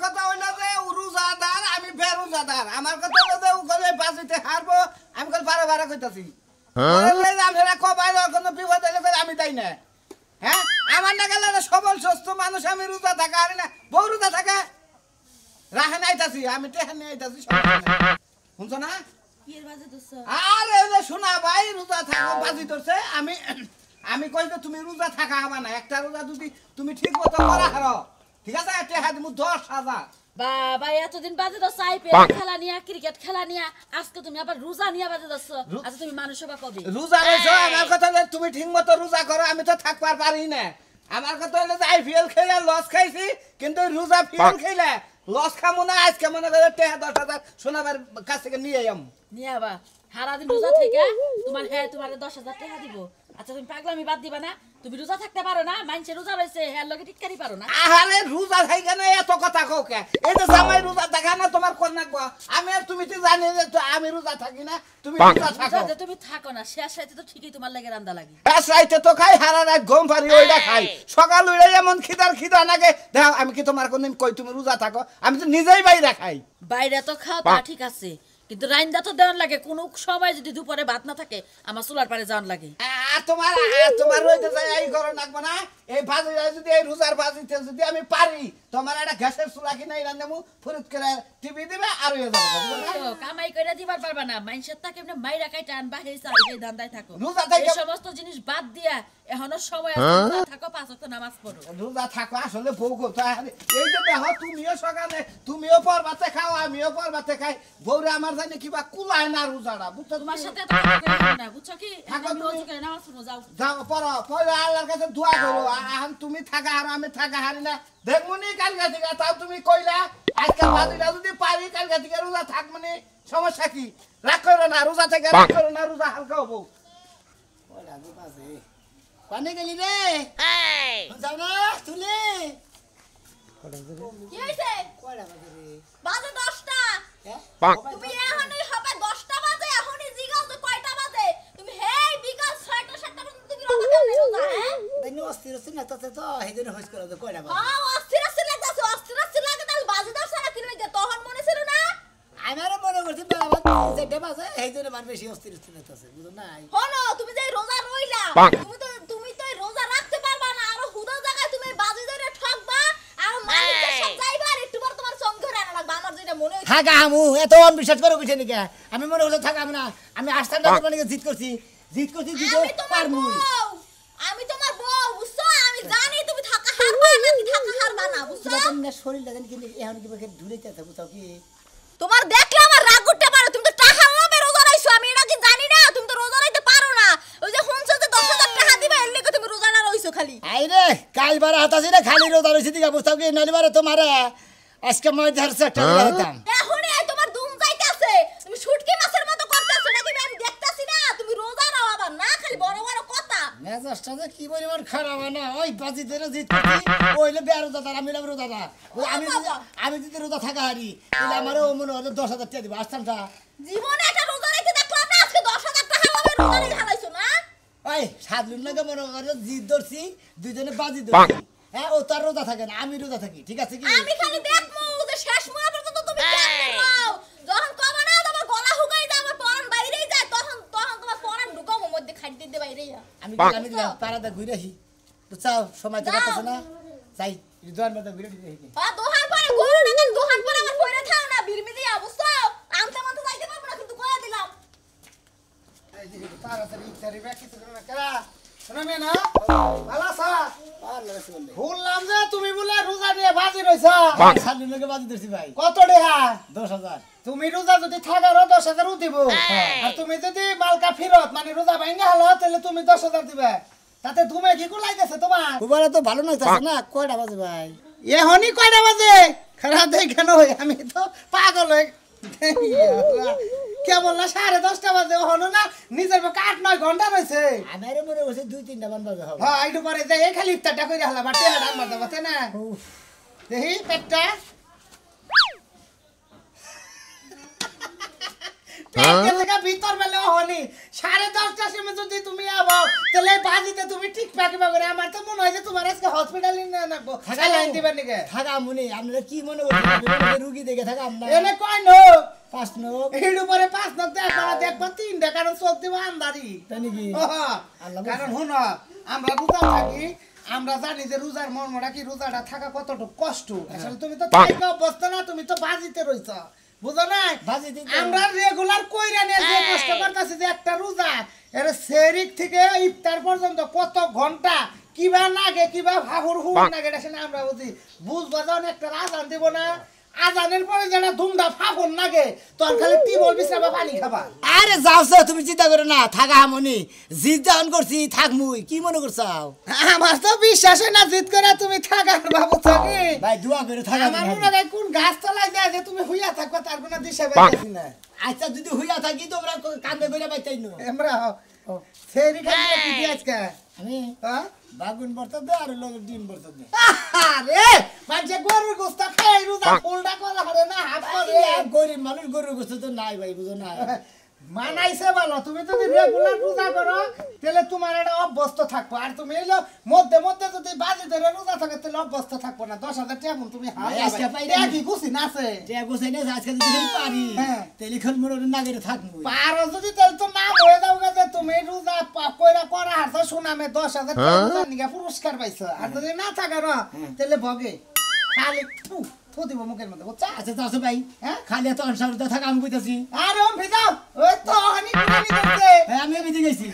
কথা হইলো যে রোজাদার আমি বেরোজাদার আমার কথা হইলো যে ওখানে বাজিতে হারবো আমি কল বারে বারে কইতাছি বললে যে আমরা কবাই কোনো বিপদ হইলে আমি তাই না হ্যাঁ আমার না গেলে সবল সুস্থ মানুষ আমি রোজা থাকা আর না বউ রোজা থাকা রাখে নাইতাছি আমি টেহা নিয়ে আইতাছি শুনছো না কিয়ের বাজে দোস আরে ওই শোনা ভাই রোজা থাকা বাজি ধরছে আমি কই যে তুমি রোজা থাকা হবা না একটা রোজা যদি তুমি ঠিক মতো করা হারো ঠিক আছে টেহা দিমু 10,000 বাবা এতদিন বাজে দোস আইপিএল খেলা নিয়া ক্রিকেট খেলা নিয়া আজকে তুমি আবার রোজা নিয়া বাজে দোস আচ্ছা তুমি মানুষ হবা কবে রোজা রইছো আমার কথা হলো তুমি ঠিক মতো রোজা করো আমি তো থাকবার পারি না আমার কথা হলো যে আইপিএল খেলে লস খাইছি কিন্তু রোজা ফিএল খেলে লস খামু না আজকে মনে করে টেহা 10,000 সোনাবার কাছ থেকে নিয়ে আইম নিয়া বা সারা দিন রোজা থেকে তোমার তোমার 10,000 টাকা দিব আচ্ছা তুমি পাগলামি বাদ দিবা না তুমি রোজা থাকতে পারো না মাইনছে রোজা রইছে হ্যাঁ লগে টিটকারি পারো না আরে রোজা থাইকা না এত কথা কওকে এই যে জামাই রোজা দেখা না তোমার কোন নাকবা আমি আর তুমি তো জানি যে আমি রোজা থাকি না তুমি রোজা থাকো যে তুমি থাকো না শেষ রাতে তো ঠিকই তোমার লাগে রান্দা লাগে শেষ রাতে তো খাই হারা রাত ঘুম পারি ওইটা খাই সকাল উঠে এমন খিদা নাগে দেখো আমি কি তোমার কোনদিন কই তুমি রোজা থাকো আমি তো নিজেই বাইরে খাই বাইরে তো খাও তা ঠিক আছে কিন্তু রাইন্দা তো দেওয়ার লাগে কোন সময় যদি দুপুরে ভাত না থাকে আমার চুলার পারে যাওয়ার লাগে আর তোমার রইতে যাই এই ঘরে নাকবো না এই ভাজি যদি এই রোজার ভাজিতে যদি আমি পারি তোমার একটা গ্যাসের চুলা কিনে রান্নামু ফুরুত করে টিভি দিবে আর হয়ে যাবে কামাই করে দিবার পারবা না মাইনসের তাকে এমনি মাইরা কাইটা আনবা হেই দান্দায় থাকো রোজা থেকে এই সমস্ত জিনিস বাদ দিয়া এখনো সময় আছে রোজা থাকো 5 ওয়াক্ত নামাজ পড়ো রোজা থাকো আসলে বউ কোথায় এই যে দেখো তুমিও সকালে তুমিও পরবাতে খাও আমিও পরবাতে খাই বউরে আমার জানি কিবা কুলায় না রোজাটা বুঝছো তোমার সাথে তো কথা না বুঝছো কি থাকো আমি রোজ করে নামাজ পড়ো যাও যাও পড়ো পড়ো আল্লাহর কাছে দোয়া করো আর তুমি থাকা আর আমি থাকা হারি না দেখমুনি কালকা থেকে তাও তুমি কইলা আজকে বাদিটা যদি পারি কালকা থেকে রোজা থাকমুনি সমস্যা কি রাগ করো না রোজা থেকে রাগ করো না রোজা হালকা হবো ওলা দি পাশে পানি গেলি রে যাও না তুলে কি হইছে কয়টা বাজে রে বাজে 10টা তুমি এখনই হবে 10টা বাজে এখনই জিগাও তো কয়টা বাজে তুমি হেই বিকাল 6টা 7টা পর্যন্ত তুমি রোজা কেন রোজা হ্যাঁ দেনি অস্থির না তো হেদিন হইছ করে কয়টা বাজে হ্যাঁ অস্থির লাগতাছে অস্থির লাগে তাহলে বাজে 10টা না কি লাগে তখন মনে ছিল না আমারও মনে করছি বাবা যেটা বাজে হেদিন মান বেশি অস্থির আছে বুঝো না হলো তুমি যে রোজা রইলা তুমি তো রোজা রাখতে পারবা না আর হুদা জায়গায় তুমি বাজে ধরে ঠকবা আর মালিকের সব যাইবা আর একটু পর তোমার সঙ্গ ধরে আনা লাগবে আমার যেটা মনে হইছে থাকা আমু এত অনবিশ্বাস করে কইছে নাকি আমি মনে হলো থাকা আমি না আমি আস্তানটা তোমার নিকে জিত করছি দিতে পারমু আমি তোমার বউ বুঝছো আমি জানি তুমি থাকা হারবা নাকি থাকা হারবা না বুঝছো তোমার শরীরটা জানি কিন্তু এখন কি বকে ঢুলেতে থাকো তাও কি তোমার দেখলে আমার রাগ উঠতে পারে তুমি তো টাকা হবে রোজা রাইছো আমি এটা কি জানি না তুমি তো রোজা রাইতে পারো না ওই যে হুনছো যে 10,000 টাকা দিবা এর লাগি তুমি রোজা না রইছো খালি আইরে কাল বারে হাতাছি না খালি রোজা রইছি দিগা বুঝতাও কি নলিবারে তোমার আজকে মই ধরছে একটা দিতাম এখনই আই তোমার দুম যাইতাছে তুমি শুটকি মাছের মতো করতেছো নাকি আমি দেখতাছি না তুমি রোজা নাও আবার না খালি বড় বড় কথা মেজাজটা যে কি পরিমাণ খারাপ না ওই বাজি ধরে জিত করছি ওইলে বেরোজাদার আমি রোজাদার আমি যদি রোজা থাকা হারি তাহলে আমারও মনে হলো 10,000 টাকা দিব আসতামটা জীবনে একটা রোজা রাখতে দেখলাম না আজকে 10,000 টাকা হবে রোজা রেখে হালাইছো না ওই সাদলুন লাগে মনে করে জিত ধরছি দুইজনে বাজি ধরছি হ্যাঁ ও তার রোজা থাকে না আমি রোজা থাকি ঠিক আছে কি আমি খালি দেখমু যে শেষ মুয়া পর্যন্ত তুমি কেমন রাও যখন কমা না তোমার গলা হুগাই যায় আমার পরান বাইরেই যায় তখন তোমার পরান ঢুকাও মধ্যে খাইতে দিতে বাইরেই আমি পারাদা ঘুরে আসি বুঝছাও সময় তো কাটছে না যাই দোকান মধ্যে ঘুরে দিতে দোহান পরে গরু না দোহান পরে আমার কইরা থাও না বিরমি দিয়া বুঝছো আমতে মত যাইতে পারবো না কিন্তু কইয়া দিলাম এই যে তাড়াতাড়ি ইফতারি বাকি তো না কেরা শুনবে না ভালো স্যার শুনলাম যে তুমি বলে রোজা নিয়ে বাজি রইছো সাদলুন লাগে বাজি ধরছি ভাই কত টাকা 10,000 তুমি রোজা যদি থাকারও 10,000 দিব আর তুমি যদি মালকা ফিরত মানে রোজা ভাঙা হলো তাহলে তুমি 10,000 দিবে তাতে তুমি কি কুলাইতেছে তোমার তোমার তো ভালো নইতাছে না কয়টা বাজে ভাই এখনই কয়টা বাজে খারাপ দেখে নই আমি তো পাগল হয়ে কেবল না 10:30 বাজে হলো না নিজের পক্ষে 8-9 ঘন্টা রয়েছে আমারে মনে হচ্ছে 2-3টা বাজে হবে হ্যাঁ একটু পরে যাই এই খালি ইফতারটা কইরা হলা বাটে হাড় মারতে পারতে না দেখি পেটটা একটা জায়গা ভিতর বেলে হনি 10:30টার সময় যদি তুমি আও তাহলে বাজিতে তুমি ঠিক পাকিবা করে আমার তো মনে হয় যে তোমার আজকে হসপিটালে নিয়ে নাকবো লাইন দিবেন নাকি থাকা মুনি আপনারা কি মনে করছেন রুগী দেখে থাকা আমরা এনে কয় নোক 5 নোক এর উপরে 5 নোক দেখবা দেখবা 3টা কারণ চোখ দিব আন্দারি তাই নাকি কারণ হুন আমরা রোজা থাকি আমরা জানি যে রোজার মর্মটা কি রোজাটা থাকা কতটুকু কষ্ট আসলে তুমি তো থাকা অবস্থা না তুমি তো বাজিতে রইছ বুঝো না আমরা রেগুলার কইরা নিয়ে যে কষ্ট করতেছি যে একটা রোজা এর সেরিক থেকে ইফতার পর্যন্ত কত ঘন্টা কিবা নাগে কিবা ভাহুর হুর নাগে এটা শুনে আমরা বুঝবো যখন একটা আজান দিব না আজানের পরে যেটা ধুমধা ফাগুন নাগে তোর খালি টিবল বিছাবা পানি খাবা আরে যাও তুমি চিন্তা করে না থাকা মনি জিদ দান করছি থাক মুই কি মনে করছাও আমার তো বিশ্বাস হয় না জিদ করে তুমি থাকার বাবু থাকি ভাই দোয়া করে থাকা আমার মনে হয় কোন গাছ তলায় যায় যে তুমি হইয়া থাকবা তার কোনো দিশা পাইছি না আচ্ছা যদি হইয়া থাকি তোমরা কান্দে কইরা পাইতাই না আমরা সেরি খালি কি দি আজকে আমি হ্যাঁ বাগুন বর্তা দে আর লগে ডিম বর্তা দে আরে মানে গরুর গোস্ত খাই রোজা ফুলটা করা হরে না হাত করে গরিব মানুষ গরুর গোস্ত তো নাই ভাই বুঝো না মানাইছে ভালো তুমি যদি রেগুলার রোজা করো তাহলে তোমার এটা অভ্যস্ত থাকবো আর তুমি এলো মধ্যে মধ্যে যদি বাজি ধরে রোজা থাকে তাহলে অভ্যস্ত থাকবো না 10,000 টাকা তুমি আজকে পাইলে কি খুশি না আছে টিয়া গোছাই না আজকে যদি পারি তাহলে খন মোর নাগেরে থাকবো পারো যদি তাহলে তো না হয়ে যাও যে তুমি রোজা কইরা করা হারছো সুনামে 10,000 টাকা নিয়ে পুরস্কার পাইছো আর যদি না থাকা না তাহলে ভগে খালি থু দিব মুখের মধ্যে বুঝছা আচ্ছা চাচু ভাই হ্যাঁ খালি এত অনসারতা থাকা আমি কইতাছি আরে ওম ভিজাও ওই তো হানি কুনি করতে হ্যাঁ আমি এমনি গেছি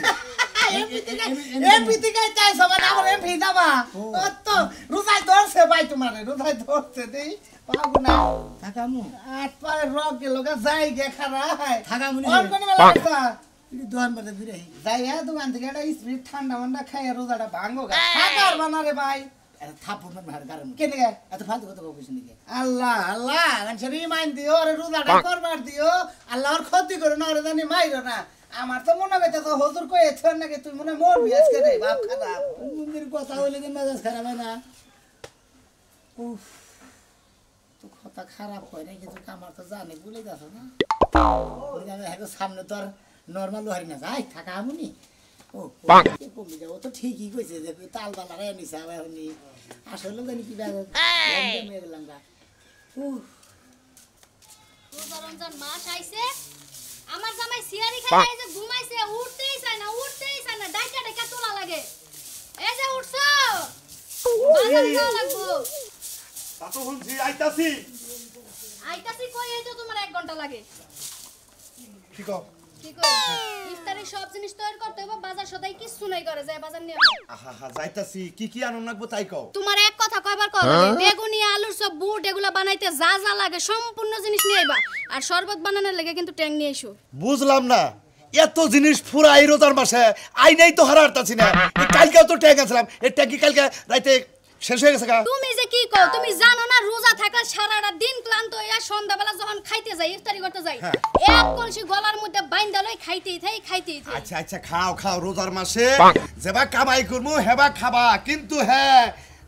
এমপিতে গাই চাই সবাই না হলে ভিজাবা ও তো রোজাই ধরছে ভাই তোমারে রোজাই ধরছে দেই পাবো না থাকা মু আট পায়ে রক গেল গা যাই গে খারাই থাকা মুনি কোন কোন মেলা করতা দোকান বাড়তে ঘুরে যাই দোকান থেকে একটা স্পিড ঠান্ডা মান্ডা খাই রোজাটা ভাঙো গা খাবার বানা রে ভাই এত থাপুর না মার কারণ কেনে গে এত ফালতু কথা কইছ নাকি আল্লাহ আল্লাহ আনসারি মাইন দিও আরে রোজাটা করবার দিও আল্লাহর ক্ষতি করো না রে জানি মাইরো না আমার তো মনে হইছে তো হুজুর কইছে নাকি তুই মনে মরবি আজকে রে বাপ খারাপ মন্দির কথা হইলে দিন মেজাজ খারাপ হয় না উফ তো কথা খারাপ হয় না কিন্তু আমার তো জানি ভুলে যাচ্ছ না আমি হ্যাঁ সামনে তো আর নর্মাল হারি না যাই থাকা আমুনি ও কমে যাবো তো ঠিকই কইছে যে তাল বালা রে নিছে আবার হনি আসলে জানি কি বাবা মেয়ে গেলাম গা রোজা রমজান মাস আইছে আমার জামাই সিয়ারি খাই যে ঘুমাইছে উঠতেই চায় না ডাইকা ডাইকা তোলা লাগে এই যে উঠছো বাজারে যাওয়া লাগবো তাতো শুনছি আইতাছি কই এই তো তোমার 1 ঘন্টা লাগে কি কও কি কই ইফতারি সব জিনিস তৈরি করতে হবে বাজার সদাই কিছু নাই করে যায় বাজার নিয়ে আহা যাইতাছি কি আনন্দ লাগবো তাই কও তোমার এক কথা কয়বার কও বেগুনি আলুর সব বুট এগুলা বানাইতে যা যা লাগে সম্পূর্ণ জিনিস নিয়ে আইবা আর শরবত বানানোর লাগে কিন্তু ট্যাং নিয়ে এসো বুঝলাম না এত জিনিস ফুরাই রোজার মাসে আই নাই তো হারারতাছি না কালকেও তো ট্যাগ আনছিলাম এই ট্যাগ কি কালকে রাইতে শেষ হয়ে গেছে গা তুমি যে কি কও তুমি জানো না রোজা থাকা সারাটা দিন ক্লান্ত হইয়া সন্ধ্যাবেলা যখন খাইতে যাই ইফতারি করতে যাই এক কলসি গলার মধ্যে বাইন্দা লই খাইতেই থাই আচ্ছা খাও রোজার মাসে যেবা কামাই করমু হেবা খাবা কিন্তু হ্যাঁ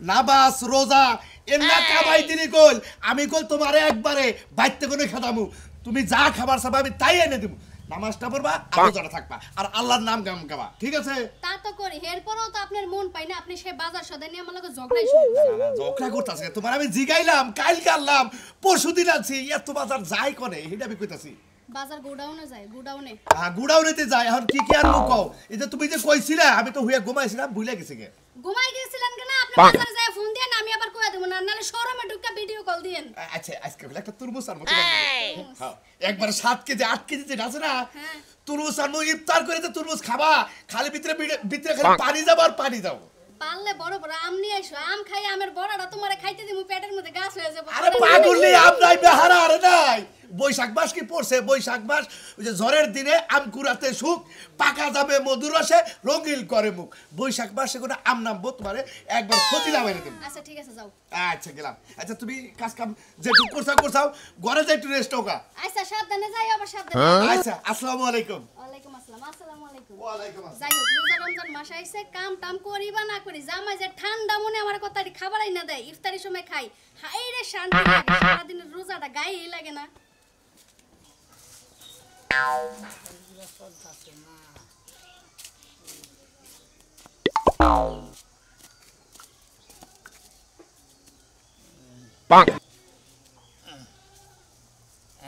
নাবাস রোজা এন্না কামাই দিলি কল আমি কল তোমারে একবারে বাইতে কোনে খাদামু তুমি যা খাবার চাবা আমি তাই এনে দেবো নামাজটা পড়বা আর রোজাটা থাকবা আর আল্লাহর নাম গাম গাবা ঠিক আছে তা তো করি এরপরও তো আপনার মন পাই না আপনি সে বাজার সদাই নিয়ে আমার লগে ঝগড়াই শুরু করছেন না ঝগড়া করতাছে তোমার আমি জিগাইলাম কালকে আনলাম পরশুদিন আনছি এত বাজার যাই কোনে এটা আমি কইতাছি বাজার গোডাউনে যায় গোডাউনে গুড়াউনেতে যাই এখন কি আর কও এই যে তুমি যে কইছিলা আমি তো হইয়া ঘুমাইছিলাম ভুলে গেছি গে ঘুমাই গেছিলেন কেন আপনি বাজারে যায় ফোন দেন আমি আবার কইয়া দেব না নালে শোরুমে ঢুকা ভিডিও কল দেন আচ্ছা আজকে হলো একটা তুরমুজ আর মতো হ্যাঁ একবার 7 কেজি 8 কেজি যে আছে না তুরমুজ আর ইফতার করে যে তুরমুজ খাবা খালি ভিতরে খালি পানি যাবো আর পানি যাবো পারলে বড় বড় আম নিয়ে আইসো আম খাই আমের বড়াটা তোমারে খাইতে দিমু পেটের মধ্যে গাছ হয়ে যাবে আরে পাগল নি আম নাই বেহারা আরে নাই বৈশাখ মাস কি পড়ছে বৈশাখ মাস ওই যে ঝড়ের দিনে আম কুড়াতে সুখ পাকা যাবে মধুর রসে রঙিল করে মুখ বৈশাখ মাসে কোনো আম নামবো তোমারে একবার ফতিলা মেরে দেব আচ্ছা ঠিক আছে যাও আচ্ছা গেলাম আচ্ছা তুমি কাজ কাম যেটুক করছাও ঘরে যাই একটু রেস্ট হোকা আচ্ছা সাবধানে যাই আবার সাবধানে আচ্ছা আসসালামু আলাইকুম ওয়ালাইকুম আসসালাম আসসালামু আলাইকুম ওয়ালাইকুম আসসালাম যাই হোক রোজা রমজান মাস আইছে কাম টাম করিবা না করি জামাই যে ঠান্ডা মনে আমার কথা খাবারই না দেয় ইফতারির সময় খাই হাই রে শান্তি লাগে সারাদিনের রোজাটা গায়ে লাগে না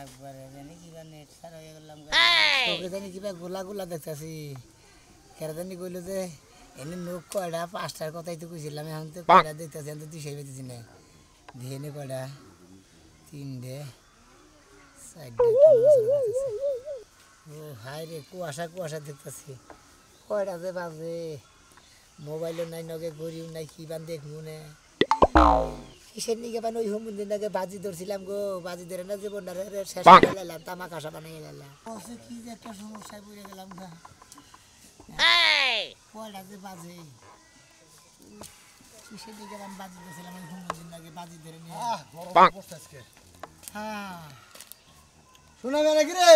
একবারে জানি কিবা নেট সার হয়ে গেলাম তোকে জানি কিবা গোলা গোলা দেখতেছি কেন জানি কইলো যে এনে নোক কয়টা 5টার কথাই তো কইছিলাম এখন তো কয়টা দেখতেছি এখন তো 200 পেতেছি না ধেনে কয়টা 3টে 4টে ও হাই রে কুয়াশা কুয়াশা দেখতেছি কয়টা যে বাজে মোবাইলও নাই নগে ঘড়িও নাই কি বান দেখবো না কিসের নিকে বান ওই হোমদিন আগে বাজি ধরছিলাম গো বাজি ধরে না যে বন্ডারে শেষ করে লাইলাম তামা কাঁসা বানিয়ে লাইলাম কি যে একটা সমস্যায় পড়ে গেলাম গা কয়টা যে বাজে কিসের নিকে বান বাজি ধরছিলাম ওই হোমদিন আগে বাজি ধরে নিয়ে হ্যাঁ শোনা মেয়ে নাকি রে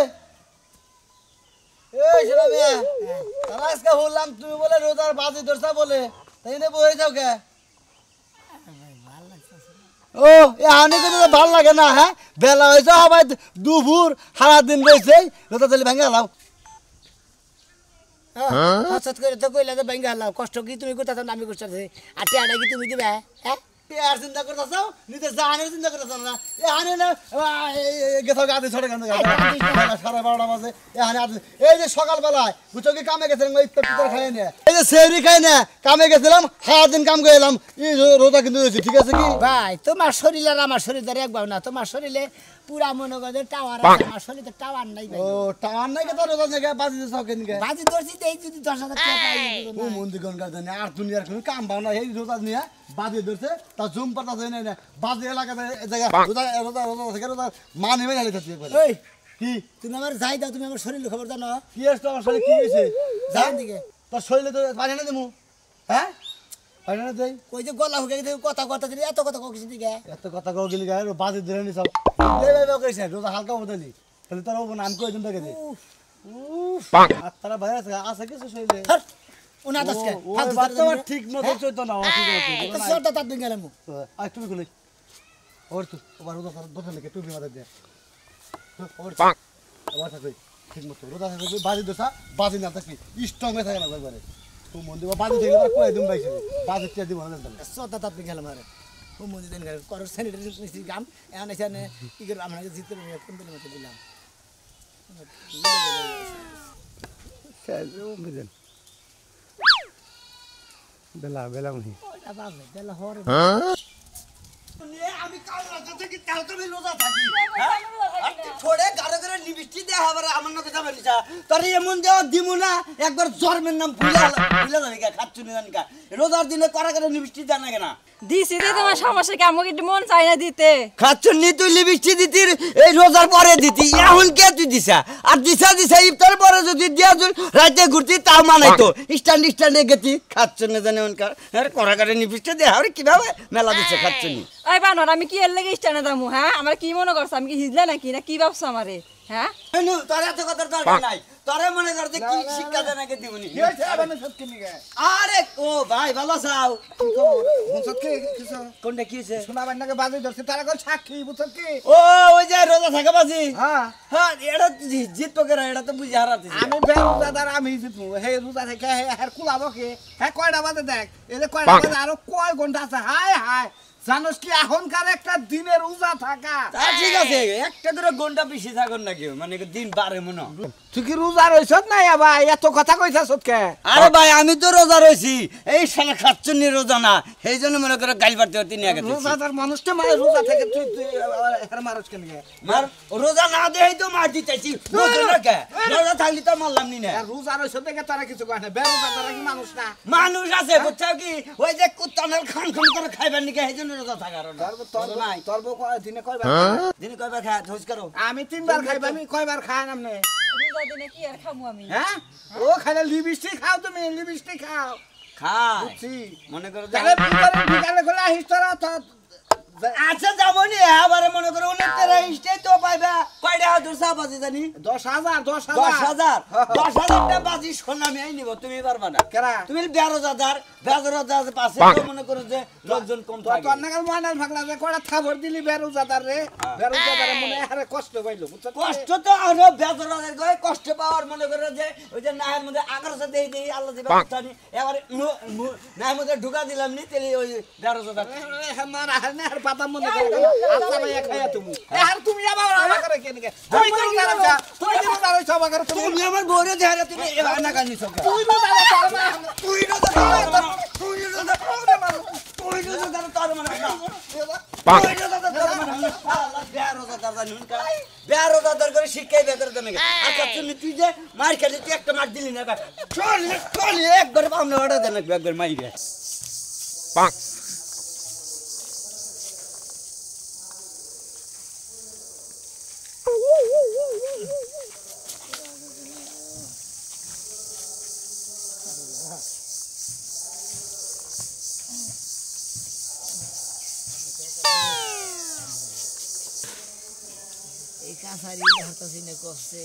এই শোনা মেয়ে তাহলে আজকে বললাম তুমি বলে রোজার বাজি ধরছা বলে তাই না বয়ে যাও কে ও এ হানি কিন্তু ভাল লাগে না হ্যাঁ বেলা হয়েছে আবার দুপুর সারা দিন রয়েছে রোজা তাহলে ভেঙে গেলাম হঠাৎ করে তো কইলা যে ব্যাংকে হালাও কষ্ট কি তুমি করতে আমি করতেছি আর টিয়াটা কি তুমি দিবে হ্যাঁ পেয়ার চিন্তা করতেছ নিজের জাহানের চিন্তা করতেছ না এ হানি না গেছো গাদি ছড়ে গান সাড়ে 12টা বাজে এ হানি এই যে সকালবেলায় বুঝছো কি কামে গেছিলাম ইফতার খাই না এই যে সেহরি খাই না কামে গেছিলাম সারাদিন কাম করে এলাম এই রোজা কিন্তু হয়েছে ঠিক আছে কি ভাই তোমার শরীর আর আমার শরীর ধরে একবার না তোমার শরীরে পুরা মনে করে টাওয়ার আছে আমার শরীরে টাওয়ার নাই ভাই ও টাওয়ার নাই কে তো রোজা জায়গা বাজি দিছ কেনকে বাজি ধরছি দেই যদি 10,000 টাকা পাই ও মন্দির কোন কাজ জানি আর দুনিয়ার কোনো কাম ভাও না এই রোজা নিয়ে বাজি ধরছে তা জুম পাতা যায় না বাজি এলাকাতে জায়গা রোজা রোজা রোজা থেকে রোজা মান নেবে গেলে থাকছে একবার এই কি তুমি আমার যাই দাও তুমি আমার শরীরের খবর জানো কি আছে আমার শরীরে কি হয়েছে যাই দিকে তোর শরীরে তো পানি না দেবো হ্যাঁ পানি না দেই কই যে গলা হুকে গেছে কথা কথা দিলে এত কথা কইছিস দিকে এত কথা কও গেলি গায় বাজি ধরে নি সব এই ভাই কইছে রোজা হালকা বদলি তাহলে তোর ওপর নাম কই দিন থেকে দে আর তারা ভাই আছে কিছু শরীরে উনা দশকে ও বাচ্চা ঠিক মতো চইতো না ঠিক তো মতো সরটা তাত দিন গেলাম আজ তুমি খুলে ওর তো আবার রোজা দোকান থেকে টুপি মাথা দে ওর আবার থাকবে ঠিক মতো রোজা থাকবে বাজি দোসা বাজি না থাকবি স্ট্রং হয়ে থাকে না একবারে তো মন্দির বাজি থেকে তার কই দিন পাইছে বাজি তে দিব না সরটা তাত দিন গেলাম আরে ও মন্দির দিন গেল করো স্যানিটারি নিছি গাম এখন এখানে কি করে আমরা জিত করে কোন দিন মতো দিলাম বুঝেন বেলা বেলা উনি ওটা বাজে বেলা হরে আমি কাল রাতে থেকে কাল করে রোজা থাকি হ্যাঁ থোড়ে গারে গারে লিপস্টি দে আবার আমার নাকে যাবে নিছা তোর এমন দেওয়া দিমু না একবার জর্মের নাম ভুলে যাবে কা খাচ্ছু না জানি কা রোজার দিনে করা করে লিপস্টি দেন না কেন দিছি দে তোমার সমস্যা কি আমাকে একটু মন চাই না দিতে খাচ্ছু নি তুই লিপস্টি দিতির এই রোজার পরে দিতি এখন কে তুই দিছা আর দিছা ইফতার পরে যদি দিয়া তুই রাতে ঘুরতি তা মানাই তো স্ট্যান্ডে গেছি খাচ্ছু না জানি অনকার আরে করা করে লিপস্টি দে আরে কিভাবে মেলা দিছে খাচ্ছু নি এই বানর আমি কি এর লাগি স্টানে দামু হ্যাঁ আমার কি মনে করছ আমি কি হিজলা নাকি না কি ভাবছ আমারে হ্যাঁ নু তোর এত কথার দরকার নাই তোরে মনে করতে কি শিক্ষা দেনাকে দিবনি কি হইছে আবার সত্যি নিগে আরে ও ভাই ভালো আছো সত্যি কিছু কোনটা কি হইছে শোনা বান্নাকে বাজে ধরছে তারা কোন সাক্ষী বুঝছ কি ও ওই যে রোজা থাকে বাজি হ্যাঁ হ্যাঁ এটা জিত তো করে এটা তো বুঝি হারাতে আমি বেরোজাদার আমি জিতু হে রোজা থেকে হে কুলাবো কি হে কয়টা বাজে দেখ এই যে কয়টা বাজে আরো কয় ঘন্টা আছে হায় হায় জানোস কি এখনকার একটা দিনের রোজা থাকা তা ঠিক আছে একটা করে ঘন্টা বেশি থাকুন নাকি মানে দিন বারে মনে তুই কি রোজা রইছ না ভাই এত কথা কইছাস কে আরে ভাই আমি তো রোজা রইছি এই শালা খাচ্ছনি রোজা না সেই জন্য মনে করে গাইল পারতে হতি নিয়ে গেছে রোজাদার মানুষটা মানে রোজা থেকে তুই এর মানুষ কেন গে মার রোজা না দেই তো মার দিতেছি বুঝছ না কে রোজা থাকলি তো মারলাম নি না রোজা রইছ দেখে তারা কিছু কয় না বেরোজাদার কি মানুষ না মানুষ আছে বুঝছাও কি ওই যে কুত্তানের খান করে খাইবার নিকে সেই জন্য রোজা থাকার তোর নাই তোর বউ দিনে কয়বার দিন কয়বার খায় ধোজ করো আমি 3 বার খাইবা আমি কয়বার খাই না আমনে রোজা দিনে কি আর খামু আমি হ্যাঁ ও খালি লিপস্টিক খাও তুমি লিপস্টিক খাও খায় বুঝছি মনে করো তাহলে বিকালে বিকালে গলা হিস্টোরা তো আচ্ছা যাবো নি আবার মনে করো 29 স্টেজ তো পাইবা কয়টা হাজার চা বাজি জানি 10,000 10,000 10,000টা বাজি সোনা আমি আই নিব তুমি পারবা না কেরা তুমি 12,000 পাশে তো মনে করো যে লোকজন কম থাকে তোর নাগাল মানাল ভাগলা যে কড়া থাবর দিলি বেরোজাদার রে বেরোজাদারে মনে আরে কষ্ট পাইলো বুঝছ কষ্ট তো আরো 12,000 কয় কষ্ট পাওয়ার মনে করো যে ওই যে নাহের মধ্যে 1100 দেই আল্লাহ দিবা জানি এবারে নাহের মধ্যে ঢুকা দিলাম নি তেলি ওই 12,000 আমার আরে আর পাতা মনে করে আচ্ছা ভাই খায়া তুমি আর তুমি আবার আমারে কেন কে তুমি কি জানাছা তুমি কি জানাছা আমারে তুমি আমার বউরে ধরে তুমি এবার না কানি সব তুই না জানা তোর মা তুই না তোর মানে 12,000 করে শিক্ষাই বেতন দেবে আচ্ছা তুই যে মার খেলে তুই একটা মার দিলি না চল একবার পামনে অর্ডার দেন একবার মাইরে এই কাছারি হাতাছি না কষ্টে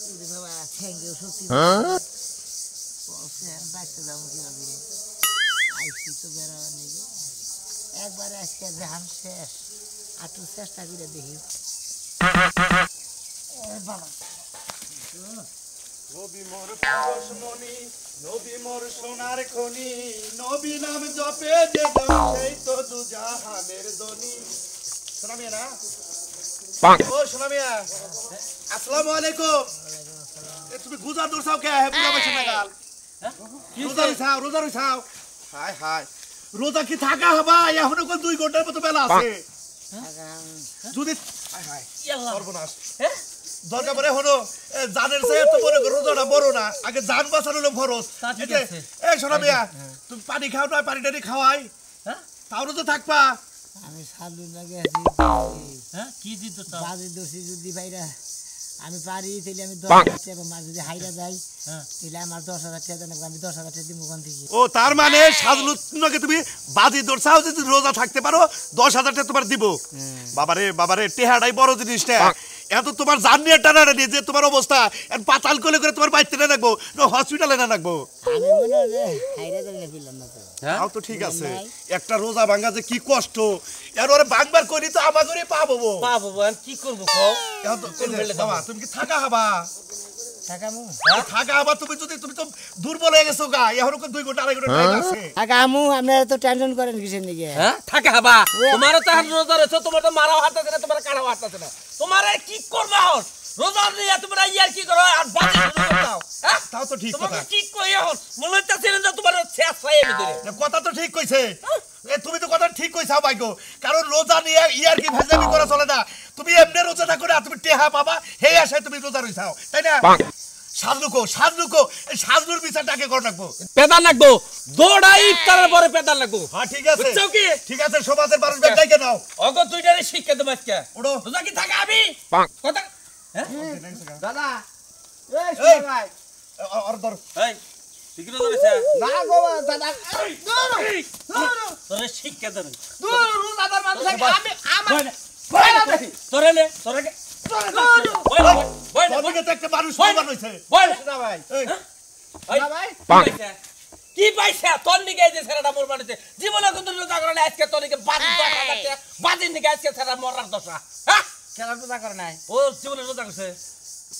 যদি বাবা ঠেঙ্গে সত্যি কষ্টে আর বাইতে যাবো কিভাবে আইসি তো বেড়াবার নাকি একবারে আজকে ধান শেষ আর একটু চেষ্টা করে দেখি বাবা নবী মোর পরশমণি নবী মোর সোনার খনি নবী নাম জপে যে সেই তো দুজাহানের ধনী শোনা মিয়া না ও শোনা মিয়া আসসালামু আলাইকুম তুমি গুজার দূর কে হে বুঝা বসে না গাল রোজা রইছাও হায় হায় রোজা কি থাকা হবা এখনো কোন 2 ঘন্টার মতো বেলা আছে যদি হায় হায় সর্বনাশ দরকার পরে হলো জানের চেয়ে তো বড় রোজাটা বড় না আগে জান বাঁচানো হলো খরচ এই শোনা মিয়া তুমি পানি খাও না পানি টানি খাওয়াই তাও রোজা থাকবা আমি সালু না গেছি কি দিত বাজে দোষী যদি ভাইরা আমি পারি তাহলে আমি 10,000 টাকা মার যদি হাইরা যাই তাহলে আমার 10,000 টাকা দেন আমি 10,000 টাকা দিব ওখান থেকে ও তার মানে সাজলুকে তুমি বাজি দরছাও যদি রোজা থাকতে পারো 10,000 টাকা তোমার দিব বাবারে টেহাড়াই বড় জিনিস না এত তোমার জান নিয়ে টানাটা নিয়ে যে তোমার অবস্থা পাতাল করে করে তোমার বাইতে না রাখবো না হসপিটালে না রাখবো আমি মনে হয় যে হাইরা যাইলে পেলাম না তো তাও তো ঠিক আছে একটা রোজা ভাঙা যে কি কষ্ট এর ওরে ভাঙবার করি তো আমাগরে পাবো আর কি করবো কও এখন তো বাবা তুমি কি থাকা হবা টাকামু থাকা হবা তুমি যদি তুমি তো দুর্বল হয়ে গেছো গা এখন 2 ঘন্টা 2.5 ঘন্টা টাইম আছে টাকামু আপনারা তো টেনশন করেন কিসের দিকে হ্যাঁ থাকে হাবা তোমারও তো হাত রোজা রয়েছে তোমার তো মারাও হাত আছে না তোমার কাটাও হাত আছে না তোমার কি করবা হন রোজা নিয়ে তোমরা ইয়ার কি করো আর বাজে শুরু করতাও হ্যাঁ তাও তো ঠিক কথা কি কই এখন মনে হচ্ছে না তোমার শেষ হয়ে ভিতরে কথা তো ঠিক কইছে তুমি তো কথা ঠিক কইছাও ভাইগো কারণ রোজা নিয়ে ইয়ার কি ভেজামি করা চলে না তুমি এমনি রোজা থাকো না তুমি টেহা পাবা হেই আশায় তুমি রোজা রইছাও তাই না সাজলুর বিচারটাকে করে রাখবো পেদান লাগবো দৌড়া ইফতারের পরে পেদান লাগবো হ্যাঁ ঠিক আছে বুঝছো কি ঠিক আছে সমাজের মানুষ ডাইকে নাও অগো দুইটারে শিক্ষা দেব আজকে ওড়ো রোজা কি থাকে আমি কথা দাদা এই শুন ভাই আর ধর এই ঠিক রোজা রয়েছে না গো দাদা তোরে শিক্ষা দেব রোজাদার মানুষ আমি আমার তোরে নে তোরে তোদিকে তো একটা মানুষ সমান হইছে না ভাই না ভাই কি পাইছে তোর নিকে যে ছেলেটা মোর বাড়িতে জীবনে কোন রোজা করে না আজকে তোর নিকে বাজির নিকে আজকে ছেলেটা মরার দশা হ্যাঁ কেন রোজা করে নাই ও জীবনে রোজা করছে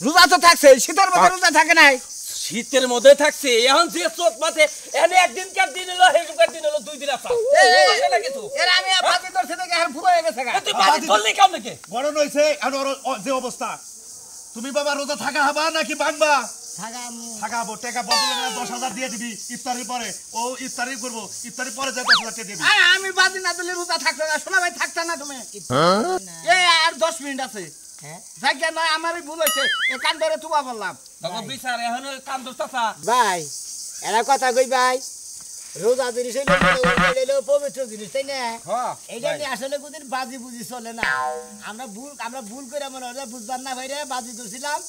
রোজা তো থাকছে শীতের মধ্যে রোজা থাকে নাই শীতের মধ্যে থাকছে এখন যে চোখ মাথে এনে একদিন কার দিন হলো হেজুকার দিন হলো 2 দিন আছে কিছু এর আমি বাজি করতে থেকে আর ফুল হয়ে গেছে গা তুই বাজি করলি কেমন নাকি গরম হইছে আর যে অবস্থা তুমি বাবা রোজা থাকা হবা নাকি ভাঙবা থাকাবো টাকা বদলে না 10,000 দিয়ে দিবি ইফতারির পরে ও ইফতারি করবো ইফতারি পরে যা 10,000 টাকা দিবি আমি বাজি না দিলে রোজা থাকতে না শোনা ভাই থাকতে না তুমি এই আর 10 মিনিট আছে হ্যাঁ জায়গা না আমারই ভুল হইছে এ কান ধরে তুবা বললাম তখন বিচার এখন কান দস্তা ভাই এরা কথা কই ভাই রোজা জিনিস হইলো পবিত্র জিনিস তাই না এইটা নিয়ে আসলে কোনদিন বাজি বুঝি চলে না আমরা ভুল করে মনে হয় বুঝবার না ভাইরে বাজি ধরছিলাম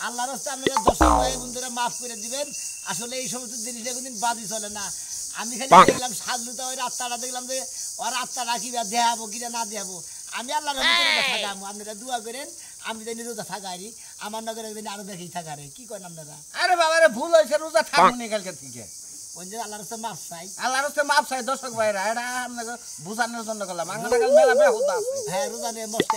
আল্লাহর রাস্তায় আপনারা দর্শক ভাই বন্ধুরা মাফ করে দিবেন। আসলে এই সমস্ত জিনিসটা কোনদিন বাদি চলে না। আমি খালি দেখলাম সাজলুতা ওই রাস্তাটা দেখলাম যে ওর রাস্তাটা কি দেখাবো কিনা না দেখাবো। আমি আল্লাহর রহমতে থাকামু, আপনারা দোয়া করেন আমি জানি রোজা থাকারি, আমার নগরে জানি আরো দেখি থাকারে। কি করেন আপনারা? আরে বাবা রে ভুল হয়েছে, রোজা থাকুনি কালকে থেকে। ওই যে আল্লাহর রাস্তায় মাফ চাই। আল্লাহর রাস্তায় মাপ চাই দর্শক ভাইরা, এটা আপনাকে বুঝানোর জন্য করলাম। আমার মেলা বেহুদা আছে। হ্যাঁ রোজা নিয়ে মস্ত